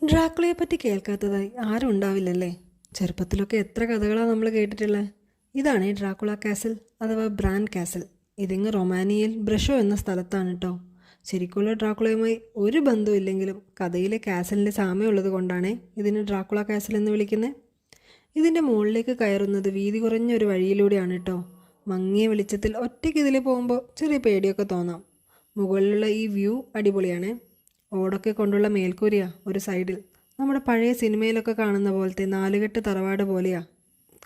ഡ്രാക്കുളയെ പറ്റി കേൾക്കാത്തതായി ആരും ഉണ്ടാവില്ലല്ലേ? ചെറുപ്പത്തിലൊക്കെ എത്ര കഥകളാണ് നമ്മൾ കേട്ടിട്ടുള്ളത്. ഇതാണ് ഡ്രാക്കുള കാസിൽ അഥവാ ബ്രാൻ കാസിൽ. ഇതിങ്ങ് റൊമാനിയയിൽ ബ്രഷോ എന്ന സ്ഥലത്താണ് കേട്ടോ. ശരിക്കുള്ള ഡ്രാക്കുളയുമായി ഒരു ബന്ധവും ഇല്ലെങ്കിലും കഥയിലെ കാസലിൻ്റെ സാമ്യമുള്ളത് കൊണ്ടാണ് ഇതിന് ഡ്രാക്കുള കാസിൽ എന്ന് വിളിക്കുന്നത്. ഇതിൻ്റെ മുകളിലേക്ക് കയറുന്നത് വീതി കുറഞ്ഞ ഒരു വഴിയിലൂടെയാണ് കേട്ടോ. മങ്ങിയ വെളിച്ചത്തിൽ ഒറ്റയ്ക്ക് ഇതിൽ പോകുമ്പോൾ ചെറിയ പേടിയൊക്കെ തോന്നാം. മുകളിലുള്ള ഈ വ്യൂ അടിപൊളിയാണ്. ഓടൊക്കെ കൊണ്ടുള്ള മേൽക്കൂരയാ ഒരു സൈഡിൽ. നമ്മുടെ പഴയ സിനിമയിലൊക്കെ കാണുന്ന പോലത്തെ നാലുകെട്ട് തറവാട് പോലെയാ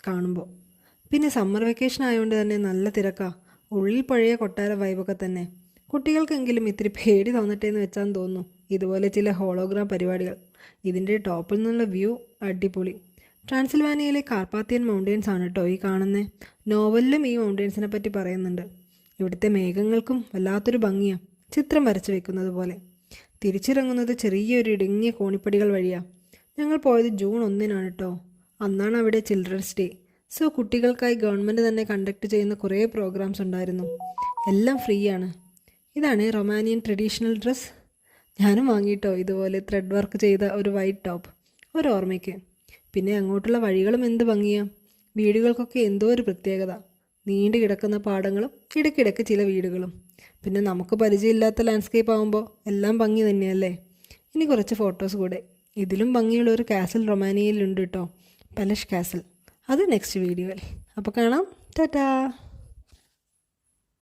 കാണുമ്പോൾ. പിന്നെ സമ്മർ വെക്കേഷൻ ആയതുകൊണ്ട് തന്നെ നല്ല തിരക്കാ. ഉള്ളിൽ പഴയ കൊട്ടാര വൈബൊക്കെ തന്നെ. കുട്ടികൾക്കെങ്കിലും ഇത്തിരി പേടി തോന്നട്ടെ എന്ന് വെച്ചാൽ തോന്നുന്നു ഇതുപോലെ ചില ഹോളോഗ്രാം പരിപാടികൾ. ഇതിൻ്റെ ടോപ്പിൽ നിന്നുള്ള വ്യൂ അടിപൊളി. ട്രാൻസിൽവാനിയയിലെ കാർപ്പാത്തിയൻ മൗണ്ടെയ്ൻസ് ആണ് കേട്ടോ ഈ കാണുന്നത്. നോവലിലും ഈ മൗണ്ടെയ്ൻസിനെ പറ്റി പറയുന്നുണ്ട്. ഇവിടുത്തെ മേഘങ്ങൾക്കും വല്ലാത്തൊരു ഭംഗിയാണ്, ചിത്രം വരച്ചു വെക്കുന്നത് പോലെ. തിരിച്ചിറങ്ങുന്നത് ചെറിയൊരു ഇടുങ്ങിയ കോണിപ്പടികൾ വഴിയാണ്. ഞങ്ങൾ പോയത് ജൂൺ 1-നാണ് കേട്ടോ. അന്നാണ് അവിടെ ചിൽഡ്രൻസ് ഡേ. സോ കുട്ടികൾക്കായി ഗവൺമെൻറ് തന്നെ കണ്ടക്ട് ചെയ്യുന്ന കുറേ പ്രോഗ്രാംസ് ഉണ്ടായിരുന്നു. എല്ലാം ഫ്രീ ആണ്. ഇതാണ് റൊമാനിയൻ ട്രഡീഷണൽ ഡ്രസ്സ്. ഞാനും വാങ്ങിയിട്ടോ ഇതുപോലെ ത്രെഡ് വർക്ക് ചെയ്ത ഒരു വൈറ്റ് ടോപ്പ്, ഒരു ഓർമ്മയ്ക്ക്. പിന്നെ അങ്ങോട്ടുള്ള വഴികളും എന്ത് ഭംഗിയാണ്. വീടുകൾക്കൊക്കെ എന്തോ ഒരു പ്രത്യേകത. നീണ്ടു കിടക്കുന്ന പാടങ്ങളും ഇടയ്ക്കിടയ്ക്ക് ചില വീടുകളും. പിന്നെ നമുക്ക് പരിചയമില്ലാത്ത ലാൻഡ്സ്കേപ്പ് ആകുമ്പോൾ എല്ലാം ഭംഗി തന്നെയല്ലേ. ഇനി കുറച്ച് ഫോട്ടോസ് കൂടെ. ഇതിലും ഭംഗിയുള്ള ഒരു കാസിൽ റൊമാനിയയിലുണ്ട് കേട്ടോ, പെലഷ് കാസിൽ. അത് നെക്സ്റ്റ് വീഡിയോയിൽ. അപ്പോൾ കാണാം. ടാറ്റാ.